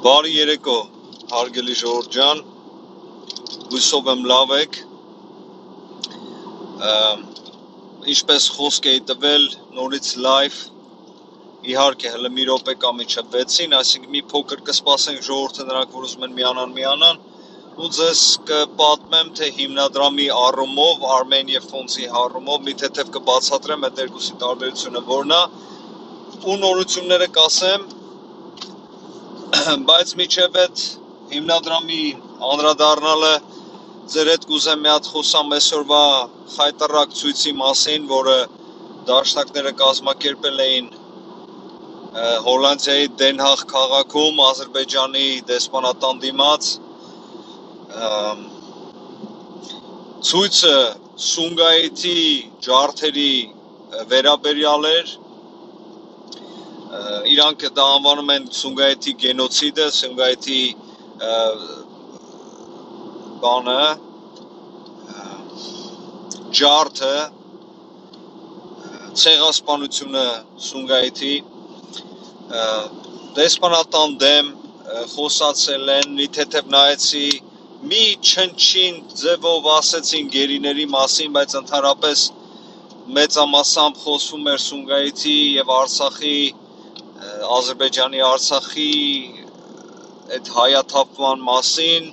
Բարի երեկո, հարգելի ժողովուրդ ջան, հույսով եմ լավ եք, ինչպես խոսք էի տվել նորից լայվ, իհարկե հլը մի րոպե կամի չպվեցին, այսինքն մի փոքր կսպասենք ժողովուրդը նրանք, որ ուզում են միանան, ու ձեզ կպատմեմ, թե հիմնադրամի առումով, Armenia Fonds-ի առումով, մի թեթև կբացատրեմ այդ երկուսի տարբերությունը որն է, ու նորությունները կասեմ, բայց միջև այդ հիմնադրամի անդրադառնալը ձեր հետ կուզեմ մի հատ խոսամ այսօրվա խայտառակ ցույցի մասին, որը դաշնակները կազմակերպել էին Հոլանդիայի Դենհաղ քաղաքում Ադրբեջանի դեսպանատան դիմաց։ Ցույցը Սումգայիթի ջարդերի վերաբերյալ էր, իրանք դա անվանում են Սումգայիթի գենոցիդը, Սումգայիթի բանը, ջարդը, ցեղասպանությունը Սումգայիթի, դեսպանատան դեմ խոսացել են, մի թեթև նայեցի, մի չնչին ձևով ասեցին գերիների մասին, բայց ընդհանրապես մեծամասամբ խոսվում էր Սումգայիթի և Արցախի, Ադրբեջանի Արցախի այդ հայաթափման մասին,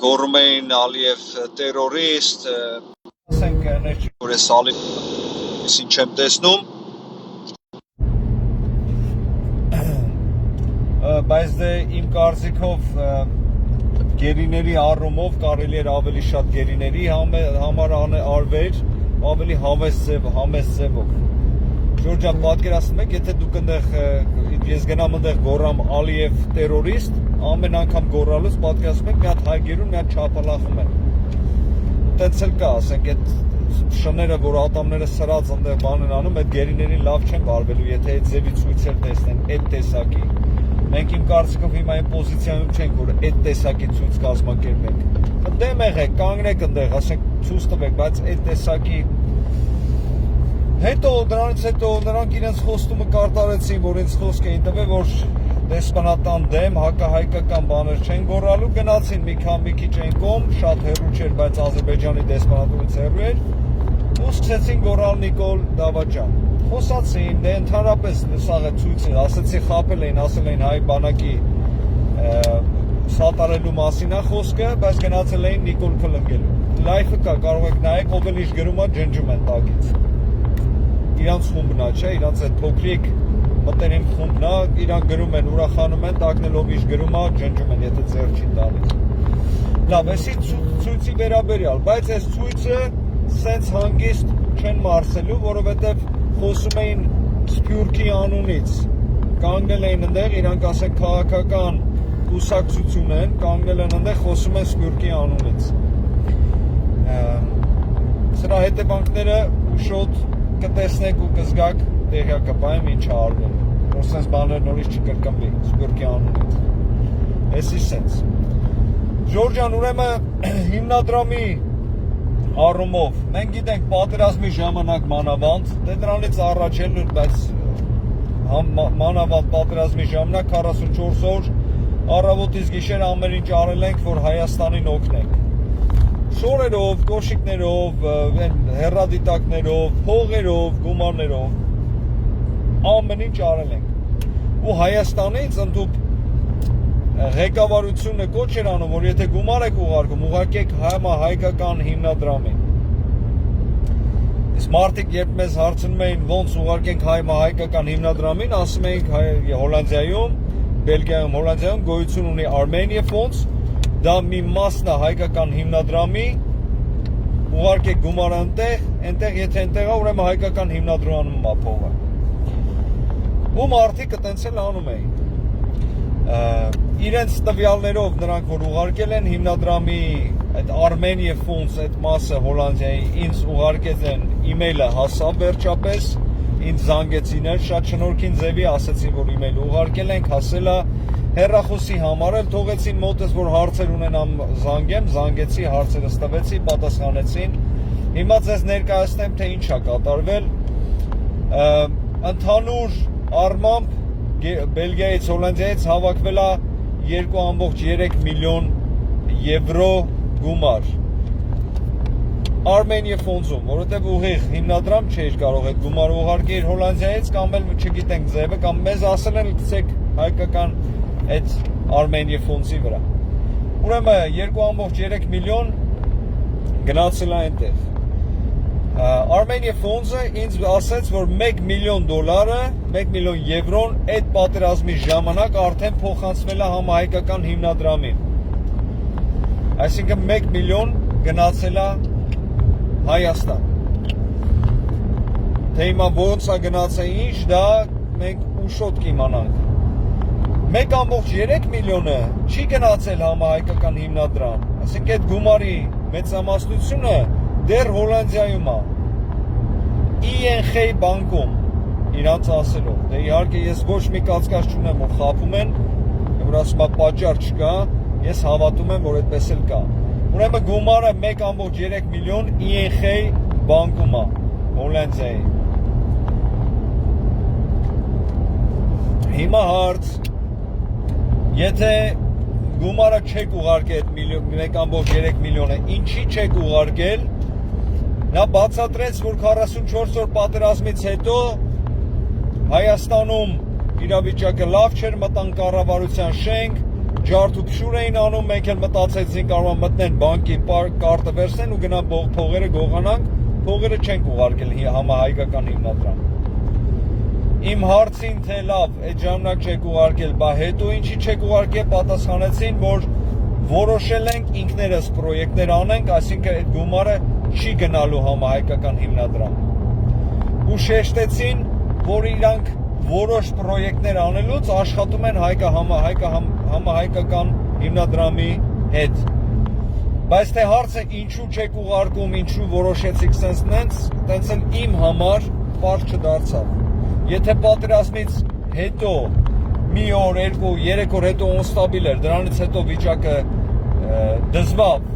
գոռում էին Ալիև տերորիստ, որ ես Ալիևին չեմ տեսնում, բայց դե իմ կարծիքով գերիների առումով կարելի էր ավելի շատ գերիների համար արվեր, ավելի համեստ ձևով։ Ժորջան, պատկերացնում եք, եթե դուք ես գնամ ընդեղ գոռամ Ալիև տերորիստ, ամեն անգամ գոռալուց պատկերացնում եք, մի հատ հայ գերուն, մի հատ չափալախում են։ Տենց էլ կա, ասենք, այդ շները, որ ատամները սրած ընդեղ բան են անում, այդ գերիներին լավ չեն վարվելու, եթե այդ ձևի ցույցեր տեսնեն, այդ տեսակի։ Մենք իմ կարծիքով հիմա այն պոզիցիայում չենք, որ այդ տեսակի ցույց կազմակերպենք։ Դեմ եղեք, կանգնեք ընդեղ, ասենք, ցույց տվեք, բայց այդ տեսակի Դրանից հետո նրանք իրենց խոստումը կարտարեցին, որ ինձ խոսք էին տվել, որ դեսպանատան դեմ հակահայկական բաներ չեն գոռալու, գնացին մի քիչ այն կողմ, շատ հեռու չէր, բայց Ադրբեջանի դեսպանատունից հեռու էր, ու սկսեցին գոռալ Նիկոլ Դավաճան։ Խոսացին, դե ընդհանրապես սաղ է ցույցը, ասեցի խաբել էին, ասել էին հայ բանակի սատարելու մասին է խոսքը, բայց գնացել էին Նիկոլ քլնգելու։ Լայֆը կա, կարող եք նայեք, ով էլ ինչ գրում է, ջնջում են տակից։ Իրանց խումբն է, չէ, իրանց այդ փոքրիկ մտերիմ խումբն է, իրանք գրում են, ուրախանում են, տակնելով ինչ գրում է, ջնջում են, եթե ձեռ չի տալիս։ Լավ, էսի ցույցի վերաբերյալ, բայց այս ցույցը սենց հանգիստ չեն մարսելու, որովհետև խոսում էին Սփյուռքի անունից, կանգնել էին ընդեղ, իրանք ասենք քաղաքական կուսակցություն են, կանգնել են ընդեղ, խոսում են Սփյուռքի անունից։ Սրա հետևանքները ուշոտ կտեսնեք ու կզգաք տեղյակապայեմ ինչ է արվել, որ սենց բաներ նորից չկրկնվի Սփյուռքի անունից, էսի սենց։ Ժորջան, ուրեմն հիմնադրամի առումով, մենք գիտենք պատերազմի ժամանակ մանավանդ, դե դրանից առաջ էլ, բայց մանավանդ պատերազմի ժամանակ 44 օր առավոտից գիշեր ամեն ինչ արել ենք, որ Հայաստանին օգնենք։ Շորերով, կոշիկներով, հեռադիտակներով, փողերով, գումարներով, ամեն ինչ արել ենք։ Ու Հայաստանից ընդհուպ ղեկավարությունը կոչ էր անում, որ եթե գումար եք ուղարկում, ուղարկեք հայկական հիմնադրամին։ Իսկ մարդիկ երբ մեզ հարցնում էին ոնց ուղարկենք հայկական հիմնադրամին, ասում էինք Հոլանդիայում, Բելգիայում, Հոլանդիայում գոյություն ունի Armenia Fonds, դա մի մասն է հայկական հիմնադրամի, ուղարկեք գումարը այնտեղ, եթե այնտեղ է, ուրեմն հայկական հիմնադրամում է փողը։ Ու մարդիկ այտենց էլ անում էին։ Իրենց տվյալներով նրանք, որ ուղարկել են հիմնադրամի այդ Armenia Fonds այդ մասը Հոլանդիայի, ինձ ուղարկեց են email-ը հասավ վերջապես, ինձ զանգեցին, շատ շնորհքին ձևի ասեցին, որ email ուղարկել ենք, հասել է հեռախոսի համար էլ թողեցին մոտս, որ հարցեր ունենամ զանգեմ, զանգեցի, հարցերս տվեցի, պատասխանեցին։ Հիմա ձեզ ներկայացնեմ, թե ինչ է կատարվել։ Ընդհանուր առմամբ Բելգիայից, Հոլանդիայից հավաքվել է 2.3 միլիոն եվրո գումար Armenia ֆոնդում, որովհետև ուղիղ հիմնադրամ չէր կարող այդ գումարը ուղարկել Հոլանդիայից կամ էլ չգիտենք ձևը կամ մեզ ասել են գցեք հայկական այդ Armenia ֆոնդի վրա։ Ուրեմն 2.3 միլիոն գնացել է այնտեղ։ Armenia ֆոնդը ինձ ասաց, որ $1 միլիոն, $1 միլիոն եվրոն այդ պատերազմի ժամանակ արդեն փոխանցվել է համահայկական հիմնադրամին։ Այսինքն 1 միլիոն գնացել է Հայաստան։ Թե հիմա ոնց է գնացել ինչ, դա մենք ուշոտ կիմանանք։ 1.3 միլիոնը չի գնացել համահայկական հիմնադրամ, այսինքն այդ գումարի մեծամասնությունը դեռ Հոլանդիայում է, ING բանկում, իրանց ասելով, դե իհարկե ես ոչ մի կասկած չունեմ, որ խաբում են, որ ասում է պատճառ չկա, ես հավատում եմ, որ այդպես էլ կա։ Ուրեմն գումարը 1.3 միլիոն ING բանկում է, Հոլանդիայի։ Հիմա հարց, եթե գումարը չեք ուղարկել 1.3 միլիոնը, ինչի չեք ուղարկել, նա բացատրեց, որ 44 օր պատերազմից հետո Հայաստանում իրավիճակը լավ չէր, մտան կառավարության շենք, ջարդ ու փշուր էին անում, մենք էլ մտածեցին կարող մտնեն բանկի կարտը վերցնեն ու գնան փողերը գողանանք, փողերը չենք ուղարկել համահայկական հիմնադրամ։ Իմ հարցին թե լավ, այդ ժամանակ չեք ուղարկել, բա հետո ինչի չեք ուղարկել, պատասխանեցին, որ որոշել ենք ինքներս պրոյեկտներ անենք, այսինքն այդ գումարը չի գնալու համահայկական հիմնադրամ։ Ու շեշտեցին, որ իրանք որոշ պրոյեկտներ անելուց աշխատում են համահայկական հիմնադրամի հետ։ Բայց թե հարցը ինչու չեք ուղարկում, ինչու որոշեցիք սենց էլ իմ համար պարզ չդարձավ։ Եթե պատերազմից հետո մի օր, 2, 3 օր հետո անստաբիլ էր, դրանից հետո վիճակը դզվավ,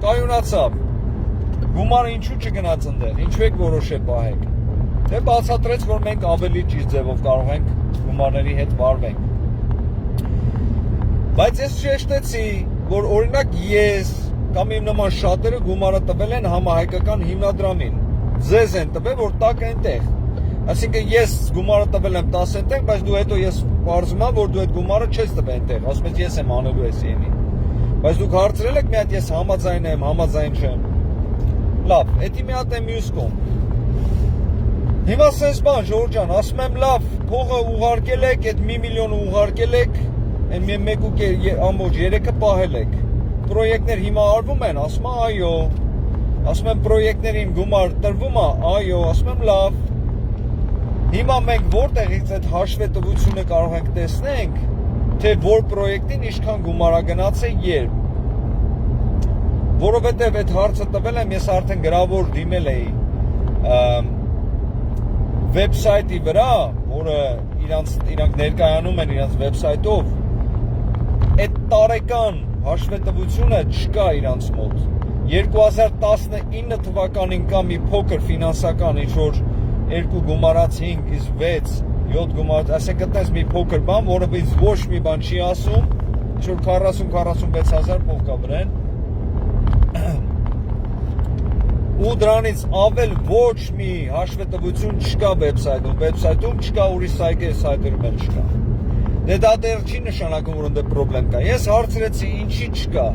կայունացավ, գումարը ինչու չգնաց ընդեղ, ինչու եք որոշել պահեք։ Դե բացատրեց, որ մենք ավելի ճիշտ ձևով կարող ենք գումարների հետ վարվենք։ Բայց ես շեշտեցի, որ օրինակ ես կամ իմ նման շատերը գումարը տվել են համահայկական հիմնադրամին։ Ձեզ են տվել, որ տակ այնտեղ։ Այսինքն ես գումարը տվել եմ 10 ցենտեր, բայց դու հետո ես պարզում եմ, որ դու այդ գումարը չես տվել այնտեղ, ասում ես ես եմ անելու ես իմի։ Բայց դուք հարցրել եք մի հատ ես համաձայն եմ, համաձայն չեմ։ Լավ, էդի մի հատ է մյուս կողմ։ Հիմա սենց բան, Ժորժ ջան, ասում եմ լավ, փողը ուղարկել եք, այդ 1 միլիոնը ուղարկել եք, այն 1.3-ը պահել եք։ Պրոյեկտներ հիմա արվում են, ասում եմ այո։ Ասում եմ պրոյեկտներին գումար տրվում է, այո, ասում եմ լավ։ Հիմա մենք որտեղից այդ հաշվետվությունը կարող ենք տեսնենք, թե որ պրոյեկտին ինչքան գումար է գնացել երբ։ Որովհետև այդ հարցը տվել եմ, ես արդեն գրավոր դիմել էի վեբսայթի վրա, որը իրանք ներկայանում են իրանք վեբսայթով, այդ տարեկան հաշվետվությունը չկա իրանք մոտ։ 2019 թվականին կա մի փոքր ֆինանսական ինչ-որ 2 գումարած 5, իսկ 6, 7 գումարած, այսինքն այդպես մի փոքր բան, որը ինձ ոչ մի բան չի ասում, ինչ-որ 40-46 հազար փող կա վրան։ Ու դրանից ավել ոչ մի հաշվետվություն չկա վեբսայթում չկա, ուրիշ սայթերում էլ չկա։ Դե դա դեռ չի նշանակում, որ ընդե պրոբլեմ կա։ Ես հարցրեցի ինչի չկա։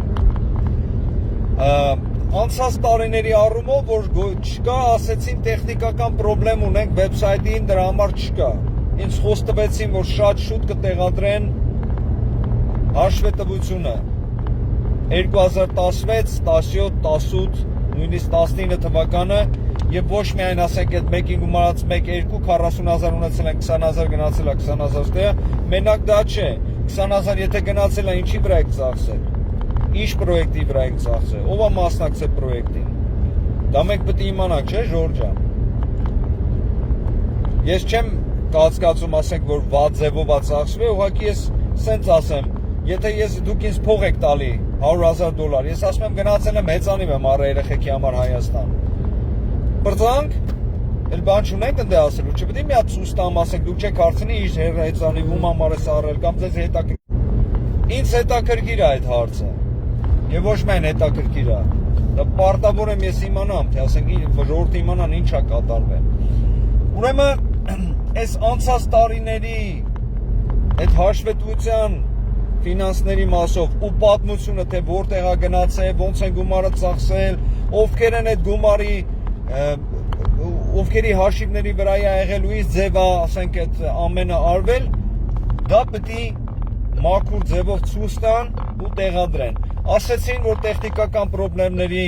Անցած տարիների առումով, որ չկա, ասեցին տեխնիկական պրոբլեմ ունենք վեբսայթին, դրա համար չկա։ Ինձ խոսք տվեցին, որ շատ շուտ կտեղադրեն հաշվետվությունը 2016, 17, 18, նույնիսկ 19 թվականը եւ ոչ միայն ասենք այդ մեկի գումարած 1-2 40000 ունեցել են 20000 գնացել է 20000 տեղը, մենակ դա չէ։ 20000 եթե գնացել է, ինչի վրա եք ծախսել։ Ինչ պրոյեկտի վրա եք ծախսել, ով է մասնակցել պրոյեկտին։ Դա մենք պետք է իմանանք, չէ, Ժորժ ջան։ Ես չեմ կասկածում, ասենք, որ վատ ձևով է ծախսվել, ուղղակի ես սենց ասեմ, եթե դուք ինձ փող եք տալի $100,000, ես ասում եմ գնացել եմ հեծանիվ եմ առ երեխեքի համար Հայաստան։ Բրծանք, Էլ բան չունենք ընդ ասելու, չպետք է մի հատ ցույց տամ, ասենք դու չեք հարցնի իր հերայցանի ում համար է սարել կամ ձեզ հետաքրքիր։ Ինձ հետաքրքիր է այդ հարցը։ Եվ ոչ միայն հետաքրքիր է։ Դա պարտավոր եմ ես իմանամ, թե ասենք ժողովուրդը իմանան ինչ է կատարվել։ Ուրեմն այս անցած տարիների այդ հաշվետվության ֆինանսների մասով ու պատմությունը, թե որտեղ է գնացել, ոնց են գումարը ծախսել, ովքեր են այդ գումարի ովքերի հաշիվների վրա է եղել ու իս ձևա, ասենք այդ ամենը արվել, դա պետք է մաքուր ձևով ցույց տան ու տեղադրեն։ Ասեցին, որ տեխնիկական խնդիրների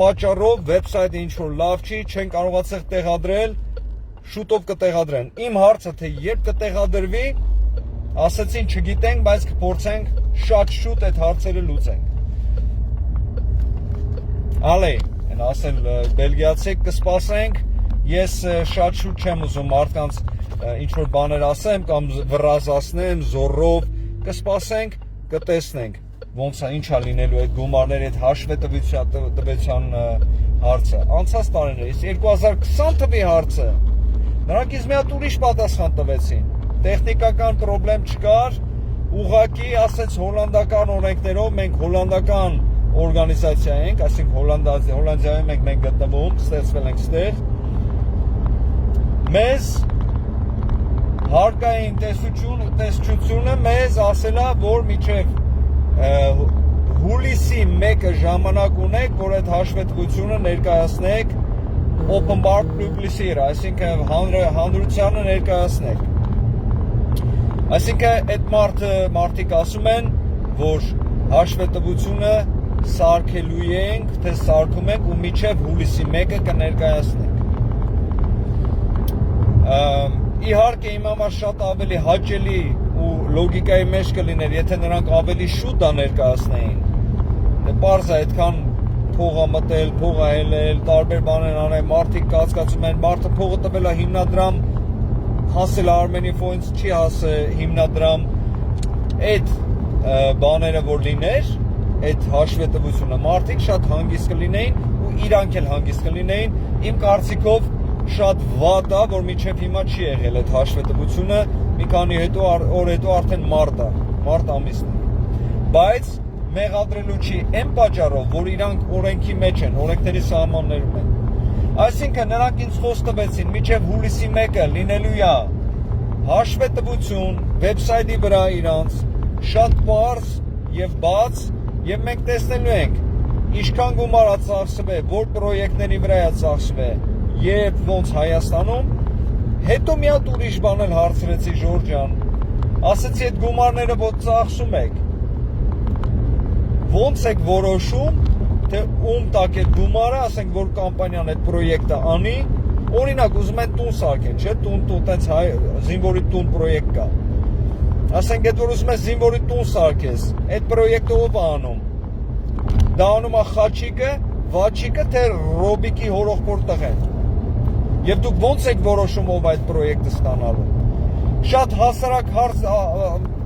պատճառով վեբսայթը ինչ որ լավ չի, չեն կարողացել տեղադրել, շուտով կտեղադրեն։ Իմ հարցը թե երբ կտեղադրվի, ասեցին չգիտենք, բայց կփորձենք շատ շուտ այդ հարցերը լուծենք։ Ալե, են ասել բելգիացիք կսպասենք, ես շատ շուտ չեմ ուզում մարդկանց ինչ որ բաներ ասեմ կամ վրազացնեմ զորով, կսպասենք, կտեսնենք ոնց է ինչ է լինելու այդ գումարների այդ հաշվետվության հարցը։ Անցած տարիներից 2020 թվականի հարցը նրանք ինձ մի հատ ուրիշ պատասխան տվեցին։ Տեխնիկական խնդրեմ չկար, ուղղակի ասեց հոլանդական օրենքներով մենք հոլանդական օրգանիզացիա ենք, այսինքն Հոլանդիայում ենք մենք գտնվում, ստեղծվել ենք ստեղ։ Մեզ հարկային տեսչությունը մեզ ասել է, որ մինչև հուլիսի 1-ը ժամանակ ունեք, որ այդ հաշվետվությունը ներկայացնեք open bar publicity, այսինքն հանրությանը ներկայացնեք։ Այսինքն այդ մարդիկ ասում են, որ հաշվետվությունը սարքելու ենք, թե սարքում ենք ու մինչև հուլիսի 1-ը կներկայացնենք։ Իհարկե իմ համար շատ ավելի հաճելի ու լոգիկայի մեջ կլիներ, եթե նրանք ավելի շուտ դա ներկայացնեին։ Դե պարզ է, այդքան փող է մտել, փող է ելել, տարբեր բաներ անել, մարդիկ կասկածում են, մարդը փողը տվել է հիմնադրամ, հասել Armenia Phones չի հասել հիմնադրամ, այդ բաները որ լիներ, այդ հաշվետվությունը մարդիկ շատ հանգիստ կլինեին ու իրանք էլ հանգիստ կլինեին, իմ կարծիքով շատ վատ է, որ մինչև հիմա չի եղել այդ հաշվետվությունը, մի քանի օր հետո արդեն մարտ ամիսն է։ Բայց մեղադրելու չի այն պատճառով, որ իրանք օրենքի մեջ են, օրենքների սահմաններում են։ Այսինքն նրանք ինձ խոսք տվեցին, մինչև հուլիսի 1-ը լինելու է հաշվետվություն վեբսայթի վրա իրանց, շատ պարզ եւ բաց, եւ մենք տեսնելու ենք ինչքան գումար է ծախսվել, որ պրոյեկտների վրա է ծախսվել եւ ոնց Հայաստանում, հետո մի հատ ուրիշ բան էլ հարցրեցի Ժորժ ջան, ասեցի այդ գումարները որ ծախսում եք, ոնց եք որոշում, թե ում տակ այդ գումարը, ասենք որ կամպանիան այդ պրոյեկտը անի, օրինակ ուզում են տուն սարքեն, չէ, տուն տենց զինվորի տուն պրոյեկտ կա։ Ասենք այդ որ ուզում ես զինվորի տուն սարքես, այդ պրոյեկտը ով է անում։ Դա անում է Խաչիկը, Վաչիկը, թե Ռոբիկի հորողբոր տղեն։ Եվ դուք ոնց եք որոշում ով այդ պրոյեկտը ստանալու։ Շատ հասարակ հարց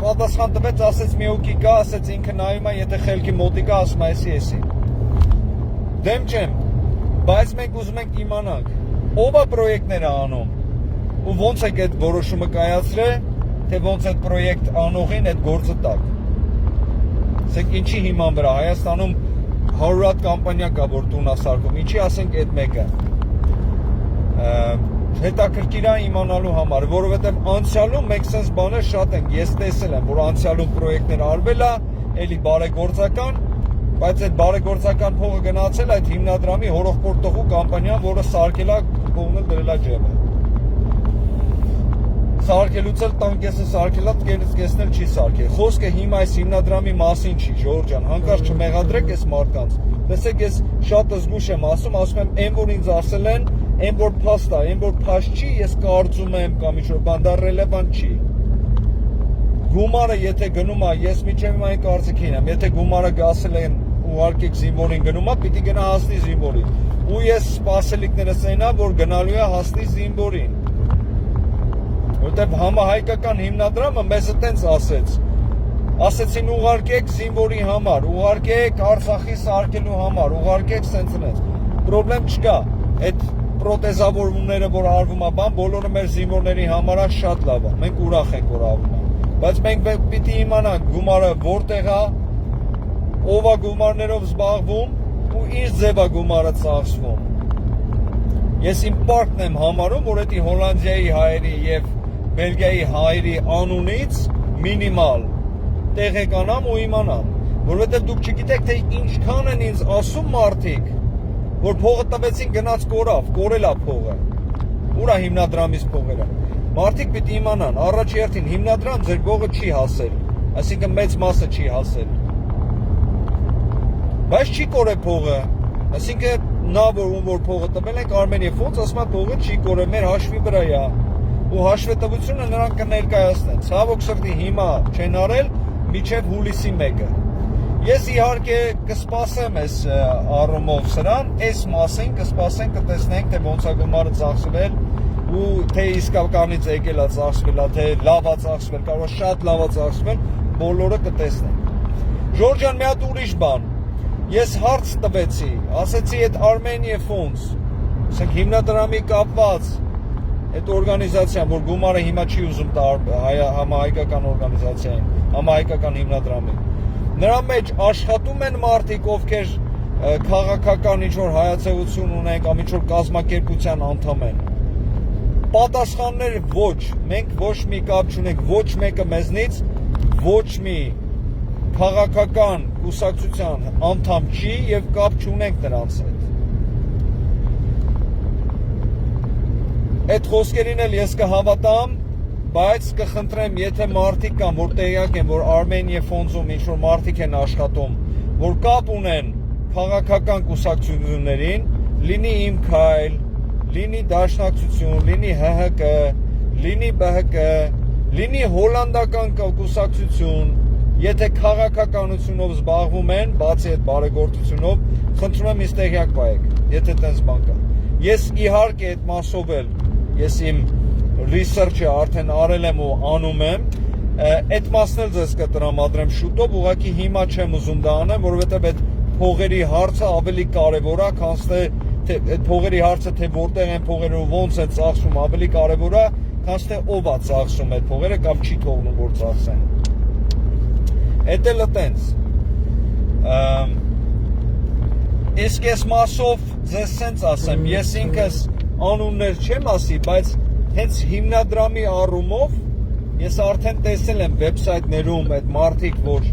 պատասխան տվեց, ասեց մի հոգի կա, ասեց ինքը նայում է, եթե խելքի մոտիկա, ասում է էսի։ Դեմ չեմ, բայց մենք ուզում ենք իմանանք, ով է պրոյեկտները անում ու ոնց եք այդ որոշումը կայացրել, թե ոնց այդ պրոյեկտ անողին այդ գործը տակ։ Ասենք ինչի հիման վրա, Հայաստանում 100 հատ կամպանիա կա, որ տուն է սարքում, ինչի ասենք այդ մեկը։ Հետաքրքիր է իմանալու համար, որովհետև անցյալում մենք sense բաներ շատ ենք, ես տեսել եմ, որ անցյալում պրոյեկտներ արվել է, էլի բարեգործական, բայց այդ բարեգործական փողը գնացել այդ հիմնադրամի հորողբոր տղու կամպանիան, որը սարքել է, փողն էլ դրել է ջեբը։ Սարքելուց էլ տանկեսը սարքել է, կեսնել չի սարքել։ Խոսքը հիմա այս հիմնադրամի մասին չի, Ժորժ ջան, հանկարծ չմեղադրեք այս մարդկանց։ Տեսեք, ես շատ զգուշ եմ ասում եմ, այն որ ինձ ասել են, այն որ փաստ է, այն որ փաստ չի, ես կարծում եմ կամ ինչ-որ բան, դա ռելևանտ չի։ Գումարը եթե գնում է, ես միջև իմ այն կարծիքին եմ, եթե գումարը ասել են ուղարկեք զինվորին գնում է, պիտի գնա հասնի զինվորին։ Ու ես սպասելիքներս այնա, որ գնալու է հասնի զինվորին։ Որտեւ համահայկական հիմնադրամը մեզ այտենց ասեցին ուղարկեք զինվորի համար, ուղարկեք Արցախի սարքելու համար, ուղարկեք սենց։ Պրոբլեմ չկա։ Այդ պրոթեզավորումները, որ արվում է, բան, բոլորը մեր զինվորների համար է շատ լավ է։ Մենք ուրախ ենք, որ արվում է։ Բայց մենք պիտի իմանանք գումարը որտեղ է, ով է գումարներով զբաղվում ու ինչ ձև է գումարը ծախսվում։ Ես իմ պարտքն եմ համարում, որ դա Հոլանդիայի հայերի եւ Բելգիայի հայերի անունից մինիմալ տեղեկանամ ու իմանամ, որովհետեւ դուք չգիտեք թե ինչքան են ինձ ասում մարդիկ, որ փողը տվեցին գնաց կորավ, կորել է փողը։ Ուրա հիմնադրամից փողերը։ Մարդիկ պիտի իմանան, առաջի հերթին հիմնադրամ ձեր փողը չի հասել, այսինքն մեծ մասը չի հասել։ Բայց չի կորել փողը, այսինքն նա որ փողը տվել ենք Armenia Funds, ասում է փողը չի կորել, մեր հաշվի վրա է։ Ու հաշվետվությունը նրանք կներկայացնեն։ Ցավոք սրտի հիմա չեն արել մինչև հուլիսի 1-ը։ Ես իհարկե կսպասեմ այս առումով սրան, այս մասին կսպասենք, կտեսնենք, թե ոնց է գումարը ծախսվել ու թե իսկականից եկել է ծախսվել, թե լավ է ծախսվել, կարող է շատ լավ է ծախսվել, բոլորը կտեսնենք։ Ժորժան, մի հատ ուրիշ բան։ Ես հարց տվեցի, ասեցի այդ Armenia Funds, ասենք հիմնադրամի կապված այդ օրգանիզացիան, որ գումարը հիմա չի ուզում տա համահայկական օրգանիզացիային, համահայկական հիմնադրամին։ Նրա մեջ աշխատում են մարդիկ, ովքեր քաղաքական ինչ-որ հայացողություն ունեն կամ ինչ-որ կազմակերպության անդամ են։ Պատասխաններ ոչ, մենք ոչ մի կապ չունենք, ոչ մեկը մեզնից ոչ մի քաղաքական կուսակցության անդամ չի եւ կապ չունենք նրանց հետ։ Այդ խոսքերին էլ ես կհավատամ, բայց կխնդրեմ, եթե մարդիկ կան, որ տեղյակ են, որ Armenia Funds-ում ինչ-որ մարդիկ են աշխատում, որ կապ ունեն քաղաքական կուսակցություններին, լինի Իմ Քայլ, լինի Դաշնակցություն, լինի ՀՀԿ, լինի ԲՀԿ, լինի հոլանդական կուսակցություն, եթե քաղաքականությունով զբաղվում են, բացի այդ բարեգործությունով, խնդրում եմ ինձ տեղյակ պահեք, եթե տենց բան կա։ Ես իհարկե այդ մասով էլ, ես իմ research-ը արդեն արել եմ ու անում եմ, այդ մասն էլ ձեզ կտրամադրեմ շուտով, ուղղակի հիմա չեմ ուզում դա անեմ, որովհետև այդ փողերի հարցը ավելի կարևոր է, քան թե այդ փողերի հարցը թե որտեղ են փողերը ու ոնց են ծախսում, ավելի կարևոր է, քան թե ով է ծախսում այդ փողերը կամ չի թողնում որ ծախսեն։ Էդ էլ տենց։ Իսկ ես մասով ձեզ սենց ասեմ, ես ինքս անուններ չեմ ասի, բայց հենց հիմնադրամի առումով ես արդեն տեսել եմ վեբսայթներում այդ մարդիկ, որ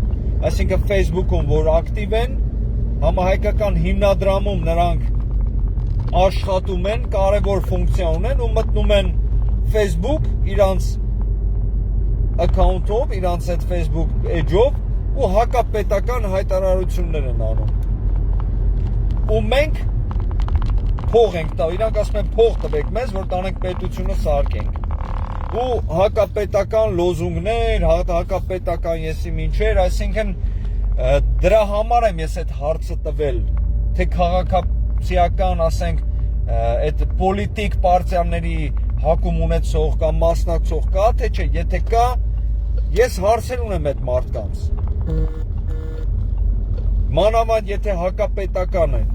այսինքն Facebook-ում, որ ակտիվ են, համահայկական հիմնադրամում նրանք աշխատում են, կարևոր ֆունկցիա ունեն ու մտնում են Facebook իրանց account-ով, իրանց այդ Facebook page-ով ու հակապետական հայտարարություններ են անում։ Ու մենք փող ենք տա, իրանք ասում են փող տվեք մեզ, որ տանենք պետությունը սարքենք։ Ու հակապետական լոզունգներ, հակապետական եսի մինչեր, այսինքն դրա համար եմ ես այդ հարցը տվել, թե քաղաքացիական, ասենք, այդ պոլիտիկ պարտիաների հակում ունեցող կամ մասնակցող կա, թե չէ, եթե կա, ես հարցեր ունեմ այդ մարդկանց։ Մանավանդ եթե հակապետական են։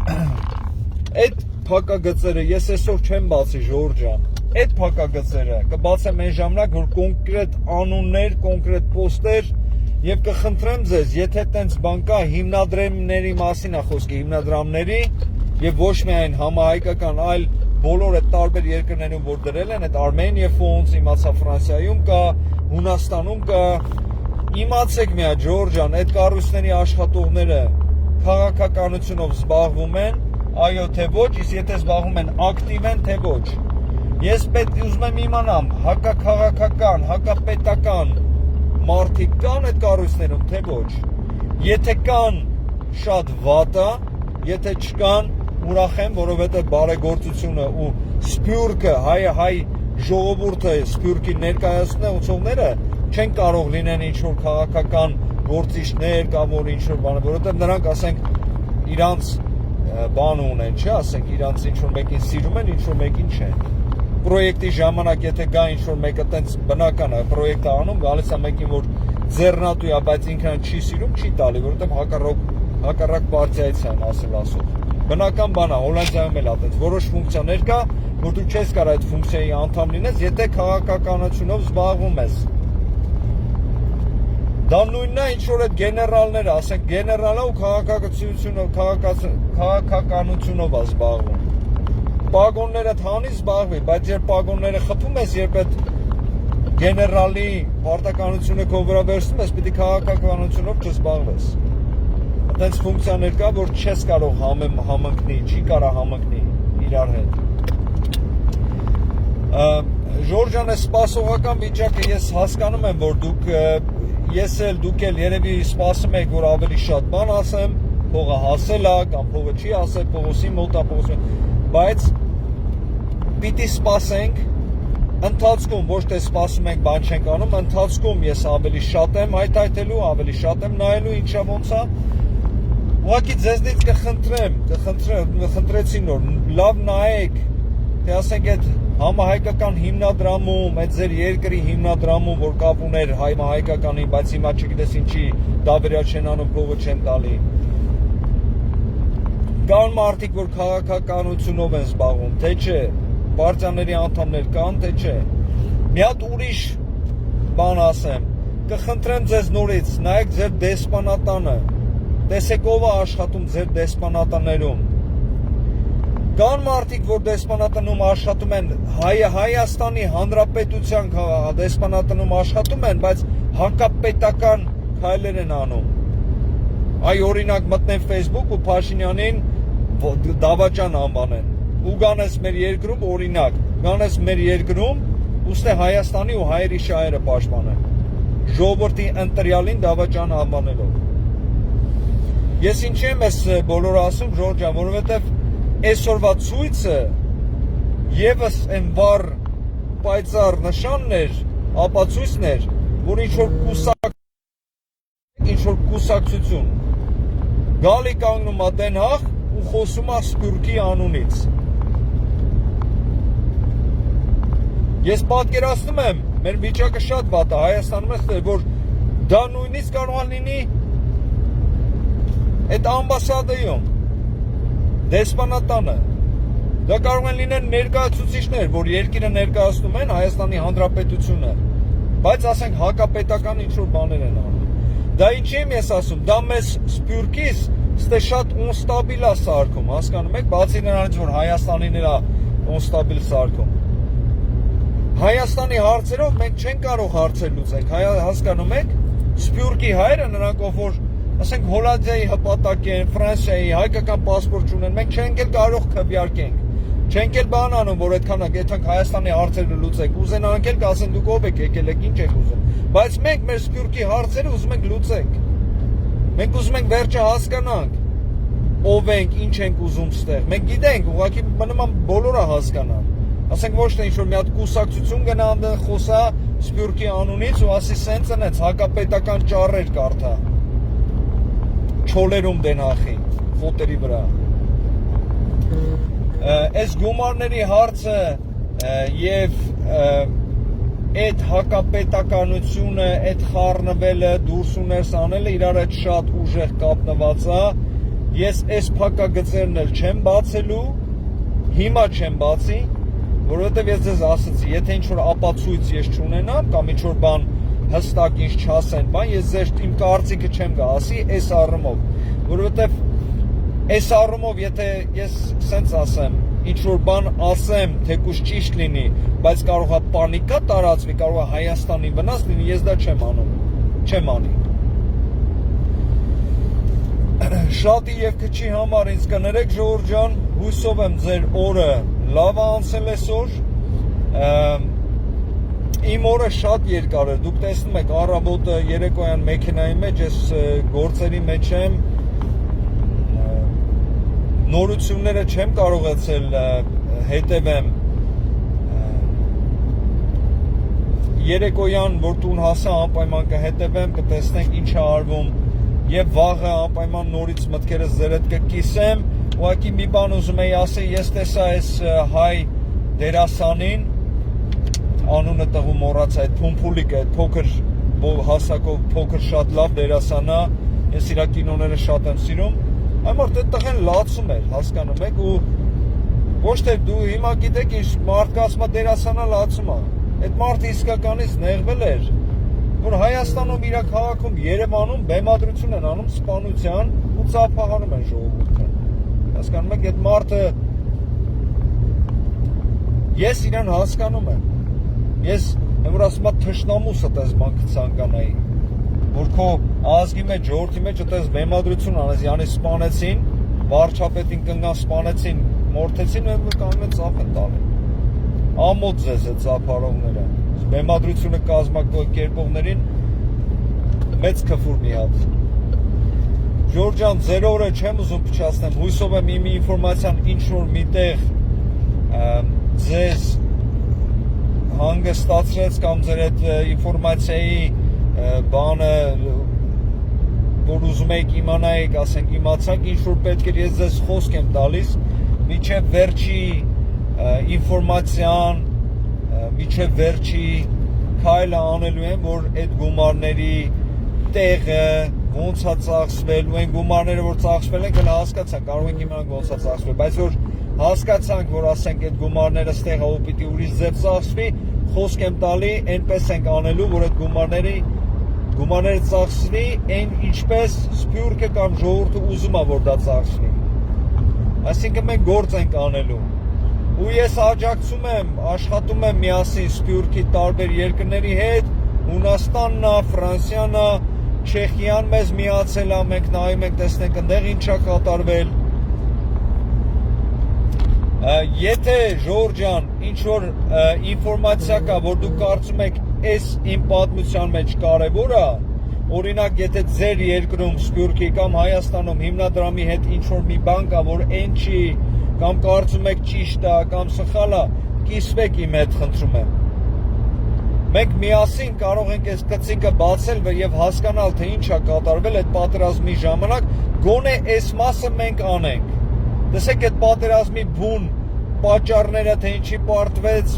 Այդ փակագծերը ես այսօր չեմ բացի Ժորժ ջան, այդ փակագծերը կբացեմ այն ժամանակ, որ կոնկրետ անուններ, կոնկրետ պոստեր եւ կխնդրեմ ձեզ, եթե տենց բան կա, հիմնադրամների մասին է խոսքը, հիմնադրամների եւ ոչ միայն համահայկական, այլ բոլոր այդ տարբեր երկրներում որ դրել են, այդ Armenia Funds, իմացա Ֆրանսիայում կա, Հունաստանում կա, իմացեք միա Ժորժ ջան, այդ կառույցների աշխատողները քաղաքականությունով զբաղվում են, այո թե ոչ, իսկ եթե զբաղվում են ակտիվ են, թե ոչ։ Ես պետք ուզում եմ իմանամ, հակաքաղաքական, հակապետական մարդիկ կան այդ կառույցներում, թե ոչ։ Եթե կան, շատ վատ է, եթե չկան, ուրախ եմ, որովհետև բարեգործությունը ու սփյուռքը, հայ ժողովուրդը սփյուռքի ներկայացնողները չեն կարող լինեն ինչ-որ քաղաքական գործիչներ կամ որ ինչ-որ բան, որովհետև նրանք, ասենք, իրանց բան ունեն, չէ, ասենք, իրանց ինչ-որ մեկին սիրում են, ինչ-որ մեկին չեն։ Պրոյեկտի ժամանակ, եթե գա ինչ-որ մեկը տենց բնական է, պրոյեկտը անում, գալիս է մեկին, որ ձեռնատու է, բայց ինքն չի սիրում, չի տալի, որովհետև հակառակ պարտիայից են ասել ասող։ Բնական բան է, Հոլանդիայում էլ այդպես որոշ ֆունկցիաներ կա, որ դու չես կարող այդ ֆունկցիայի անդամ լինես, եթե քաղաքականությունով զբաղվում ես։ Դա նույնն է, ինչ որ այդ գեներալները, ասենք գեներալը ու քաղաքականությունով է զբաղվում։ Պագոնները թանի զբաղվի, բայց երբ պագոնները խփում ես, երբ այդ գեներալի պարտականությունը քո վրա վերցնում ես, պիտի քաղաքականությունով չզբաղվես։ Այդպես ֆունկցիաներ կա, որ չես կարող համընկնի, չի կարող համընկնի իրար հետ։ Ժորժան, այս սպասողական վիճակը ես հասկանում եմ, որ դուք էլ երևի սպասում եք, որ ավելի շատ բան ասեմ, փողը հասել է կամ փողը չի հասել, փողոցի մոտ է, բայց պիտի սպասենք, ընթացքում ոչ թե սպասում ենք, բան չենք անում, ընթացքում ես ավելի շատ եմ հայթայթելու, ավելի շատ եմ նայելու, ինչա ոնց է։ Ուղղակի ձեզնից կխնդրեցի նոր, լավ նայեք, թե ասենք այդ համահայկական հիմնադրամում, այդ ձեր երկրի հիմնադրամում, որ կապ ուներ համահայկականի, բայց հիմա չգիտես ինչի դավերյալ չեն անում, փողը չեն տալի։ Կան մարդիկ, որ քաղաքականությունով են զբաղվում, թե չէ, պարտիաների անդամներ կան, թե չէ։ Մի հատ ուրիշ բան ասեմ, կխնդրեմ ձեզ նորից, նայեք ձեր դեսպանատանը, տեսեք ով է աշխատում ձեր դեսպանատաներում։ Կան մարդիկ, որ դեսպանատանում աշխատում են, Հայաստանի Հանրապետության դեսպանատանում աշխատում են, բայց հակապետական քայլեր են անում։ Այ օրինակ մտնեն Facebook ու Փաշինյանին դավաճան անվանեն։ Ու գանես մեր երկրում, օրինակ, գանես մեր երկրում, ուստի Հայաստանի ու հայերի շահերը պաշտպանեն։ Ժողովրդի ընտրյալին դավաճան անվանելով։ Ես ինչի եմ այս բոլորը ասում, Ժորժ ջան, որովհետև այսօրվա ցույցը եւս այն վառ պայծառ նշաններ, ապացույցներ, որ ինչ որ կուսակցություն գալի կանգնում է Դեն Հաղ ու խոսում է Սփյուռքի անունից։ Ես պատկերացնում եմ, մեր վիճակը շատ վատ է Հայաստանում, որ դա նույնիսկ կարող է լինի այդ ամբասադայում, դեսպանատանը, դա կարող են լինեն ներկայացուցիչներ, որ երկիրը ներկայացնում են Հայաստանի Հանրապետությունը, բայց ասենք հակապետական ինչ-որ բաներ են անում։ Դա ինչի եմ ես ասում, դա մեզ Սփյուռքից ստե շատ ունստաբիլ է սարքում, հասկանում եք, բացի նրանից, որ Հայաստանին էլ ունստաբիլ սարքում։ Հայաստանի հարցերով մենք չենք կարող հարցեր լուծենք, հասկանում եք, Սփյուռքի հայերը նրանք ով որ ասենք Հոլանդիայի հպատակ են, Ֆրանսիայի, հայկական պասպորտ չունեն, մենք չենք էլ կարող քվյարկենք, չենք էլ բան անում, որ այդքան եթե Հայաստանի հարցերը լուծենք, ուզենանք էլ կասեն դուք ով եք եկել եք, ինչ եք ուզում, բայց մենք մեր Սփյուռքի հարցերը ուզում ենք լուծենք, մենք ուզում ենք վերջը հասկանանք, ով ենք, ինչ ենք ուզում ստեղ, մենք գիտենք, ուղղակի մնում է բոլորը հասկանան, ասենք ոչ թե ինչ-որ մի հատ կուսակցություն գնա անդեն խոսա Սփյուռքի անունից ու ասի սենց ընեց հակապետական ճառեր կարդա չոլերում Դեն Հաղի ֆոտերի վրա։ Այս գումարների հարցը եւ այդ հակապետականությունը, այդ խառնվելը, դուրս ու ներս անելը իրար հետ շատ ուժեղ կապնված է։ Ես այս փակագծերն էլ չեմ բացելու, հիմա չեմ բացի, որովհետեւ ես ձեզ ասացի, եթե ինչ-որ ապացույց ես չունենամ կամ ինչ-որ բան հստակ ինչ չասեն, բան ես ձեր իմ կարծիքը չեմ գա ասի այս առումով, որովհետև այս առումով եթե ես սենց ասեմ, ինչ որ բան ասեմ, թեկուզ ճիշտ լինի, բայց կարող է պանիկա տարածվի, կարող է Հայաստանի վնաս լինի, ես դա չեմ անում, չեմ անի։ Շատի եւ քչի համար ինձ կներեք Ժողովուրդ ջան, հույսով եմ ձեր օրը լավ անցել այսօր։ Իմ օրը շատ երկար է, դուք տեսնում եք առավոտը երեկոյան մեքենայի մեջ, ես գործերի մեջ եմ, նորությունները չեմ կարողացել հետևեմ, երեկոյան, որ տուն հասա անպայման կհետևեմ, կտեսնենք ինչ է արվում և վաղը անպայման նորից մտքերս ձեր հետ կկիսեմ, ուղղակի մի բան ուզում էի ասել, ես տեսա այս հայ դերասանին, անունը տղու մոռացա, այդ Փումփուլիկը, այդ փոքր հասակով փոքր շատ լավ դերասան է, ես իր կինոները շատ եմ սիրում, Այն որ այդ տղեն լացում էր, հասկանում եք, ու ոչ թե դու հիմա գիտեք ինչ մարդը ասում է դերասանա լացում է։ Այդ մարդը իսկականից նեղվել էր, որ Հայաստանում իր քաղաքում Երևանում բեմադրություն են անում սպանության ու ծափահանում են ժողովուրդը։ Հասկանում եք, այդ մարդը ես իրան հասկանում եմ։ Ես որ ասում եմ թշնամուսը տես ման կցանկանայի, որ քո ազգի մեջ, ժողովրդի մեջ այդպես բեմադրություն անես, յանի սպանեցին, վարչապետին կնգան սպանեցին, մորթեցին ու կանգնեն ծափ են տալի։ Ամոթ ձեզ այդ ծափարողները, բեմադրությունը կազմակերպողներին մեծ քֆուր մի հատ։ Ժորժ ջան, ձեր օրը չեմ ուզում փչացնեմ, հույսով եմ իմ ինֆորմացիան ինչ-որ միտեղ ձեզ հանգստացրեց կամ ձեր այդ ինֆորմացիայի բանը, որ ուզում եք իմանայիք, ասենք իմացանք, ինչ-որ պետք էր ես ձեզ խոսք եմ տալիս, միջև վերջի ինֆորմացիան, միջև վերջի քայլը անելու եմ, որ այդ գումարների տեղը ոնց է ծախսվել, ու այն գումարները, որ ծախսվել են, գլա հասկացանք, կարող ենք իմանանք ոնց է ծախսվել, բայց որ հասկացանք, որ ասենք այդ գումարները ստեղա ու պիտի ուրիշ ձև ծախսվի, խոսք եմ տալի, այնպես ենք անելու, որ այդ գումարները ծախսվի, այն ինչպես սփյուռքը կամ ժողովուրդը ուզում է, որ դա ծախսվի։ Այսինքն մենք գործ ենք անելու։ Ու ես աջակցում եմ, աշխատում եմ միասին սփյուռքի տարբեր երկրների հետ, Հունաստանն է, Ֆրանսիան է, Չեխիան մեզ միացել է, մենք նայում ենք, տեսնենք այնտեղ ինչ է կատարվել։ Եթե Ժորժ ջան, ինչ որ ինֆորմացիա կա, որ դուք կարծում եք, այս իմ պատմության մեջ կարևոր է, օրինակ, եթե ձեր երկրում սփյուռքի կամ Հայաստանում հիմնադրամի հետ ինչ որ մի բան կա, որ այն չի, կամ կարծում եք ճիշտ է, կամ սխալ է, կիսվեք իմ հետ, խնդրում եմ։ Մենք միասին կարող ենք այս կծիկը բացել եւ հասկանալ, թե ինչ է կատարվել այդ պատերազմի ժամանակ, գոնե այս մասը մենք անենք։ Տեսեք այդ պատերազմի բուն պատճառները, թե ինչի պարտվեց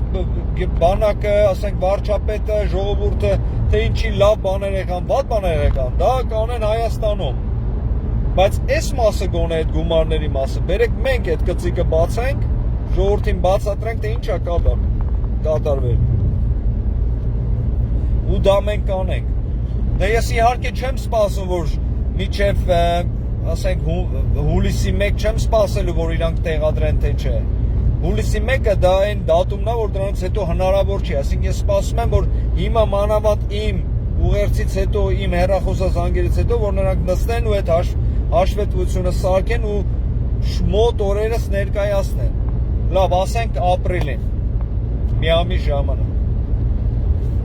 բանակը, ասենք վարչապետը, ժողովուրդը, թե ինչի լավ բաներ եղան, վատ բաներ եղան, դա կանեն Հայաստանում։ Բայց այս մասը գոնե այդ գումարների մասը, բերեք մենք այդ կծիկը բացենք, ժողովրդին բացատրենք, թե ինչ է կատարվել։ Ու դա մենք կանենք։ Դե ես իհարկե չեմ սպասում, որ միջև ասենք հուլիսի 1 չեմ սպասելու, որ իրանք տեղադրեն, թե չէ։ Հուլիսի 1-ը դա այն դատումն է, որ դրանից հետո հնարավոր չի, այսինքն ես սպասում եմ, որ հիմա մանավանդ իմ ուղերձից հետո, իմ հեռախոսազանգերից հետո, որ նրանք նստեն ու այդ հաշվետվությունը սարքեն ու մոտ օրերս ներկայացնեն։ Լավ, ասենք ապրիլին, մի ամիս ժամանակ։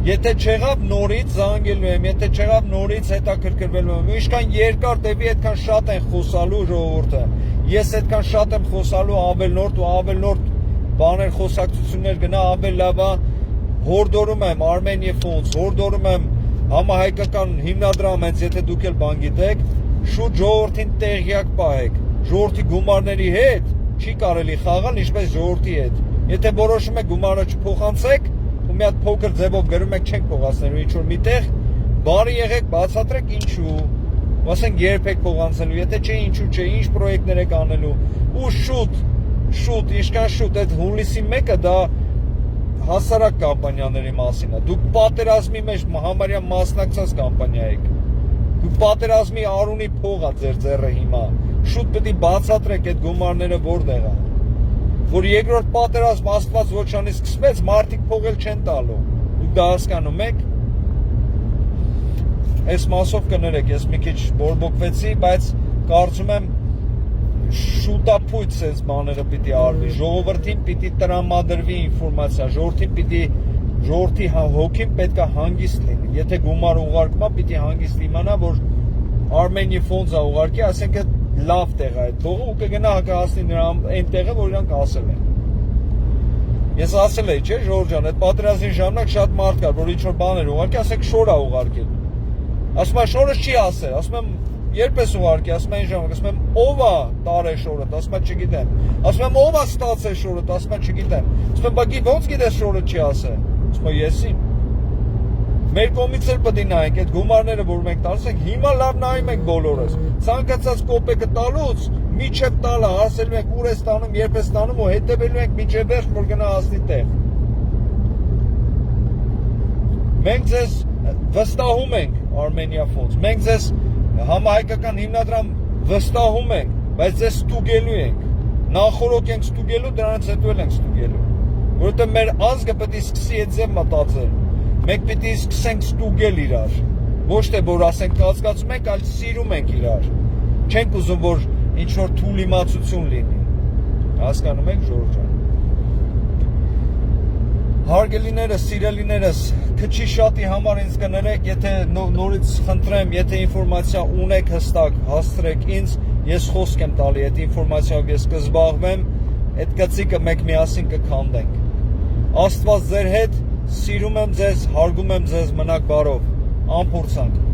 Եթե չեղավ նորից զանգելու եմ, եթե չեղավ նորից հետաքրքրվելու եմ, ինչքան երկար տևի, այդքան շատ են խոսալու ժողովուրդը։ Ես այդքան շատ եմ խոսալու ավելնորդ ու ավելնորդ բաներ, խոսակցություններ գնա, ավել լավ է, հորդորում եմ Armenia Funds, հորդորում եմ համահայկական հիմնադրամ, հենց եթե դուք էլ բան գիտեք, շուտ ժողովրդին տեղյակ պահեք, ժողովրդի գումարների հետ չի կարելի խաղալ, ինչպես ժողովրդի հետ։ Եթե որոշում եք գումարը չփոխանցեք, ու մի հատ փոքր ձևով գրում եք չենք փոխանցելու ինչ որ միտեղ, բարի եղեք, բացատրեք ինչու, ասենք երբ եք փոխանցելու, եթե չէ ինչու չէ, ինչ պրոյեկտներ եք անելու, ու շուտ, ինչքան շուտ, այդ հուլիսի 1-ը դա հասարակ կամպանիաների մասին է, դուք պատերազմի մեջ համարյա մասնակցած կամպանիա եք, դուք պատերազմի արունի փող ա ձեր ձեռը հիմա, շուտ պետք է բացատրեք այդ գումարները որտեղ է, որ երկրորդ պատերազմ Աստված ոչանի սկսվեց, մարդիկ փողել չեն տալու, դուք դա հասկանում եք, այս մասով կներեք, ես մի քիչ բորբոքվեցի, բայց կարծում եմ շուտապույտ այս բաները պիտի արվի, ժողովրդին պիտի տրամադրվի ինֆորմացիա, ժողովրդի հոգին պետք է հանգիստ լինի, եթե գումար ուղարկումա պիտի հանգիստ իմանա, որ Armenia Funds-ը ուղարկի, ասենք այդ լավ տեղ է այդ փողը ու կգնա հակահասնի նրա այն տեղը, որ իրանք ասել են։ Ես ասել էի, չէ, Ժորժ ջան, այդ պատերազմի ժամանակ շատ մարդ կար, որ ինչ-որ բաներ ուղարկի, ասեք շոր է ուղարկել։ Ասում եմ շորը չի ասել, ասում եմ երբ ես ուղարկի, ասում եմ այն ժամանակ, ասում եմ ով է տարել շորը, ասում եմ չգիտեմ։ Ասում եմ ով է ստացել շորը, ասում եմ չգիտեմ։ Ասում եմ բա ոնց գիտես շորը չի ասել։ Ասում եմ եսի։ Մեր կողմից էլ պետք է նայենք այդ գումարները, որ մենք տալիս ենք, հիմա լավ նայում ենք բոլորս։ Ցանկացած կոպեկը տալուց միջև տալը հասելու ենք ուր է ստանում, երբ է ստանում ու հետևելու ենք միջև վերջ, որ գնա հասնի տեղ։ Մենք ձեզ վստահում ենք Armenia Funds, մենք ձեզ համահայկական հիմնադրամ վստահում ենք, բայց ձեզ ստուգելու ենք, նախորոք ենք ստուգելու, դրանից հետո էլ ենք ստուգելու, որովհետև մեր ազգը պետք է սկսի այդ ձև մտածել, մենք պետք է սկսենք ստուգել իրար, ոչ թե որ ասենք կասկածում ենք, այլ սիրում ենք իրար, չենք ուզում, որ ինչ-որ թույլ իմացություն լինի, հասկանում եք Ժորժ ջան։ Հարգելիներս, սիրելիներս, քչի շատի համար ինձ կներեք, եթե նորից խնդրեմ, եթե ինֆորմացիա ունեք հստակ, հասցրեք ինձ, ես խոսք եմ տալի, այդ ինֆորմացիայով ես կզբաղվեմ, այդ գծիկը մենք միասին կքանդենք։ Աստված ձեր հետ, սիրում եմ ձեզ, հարգում եմ ձեզ, մնաք բարով, անփորձանք։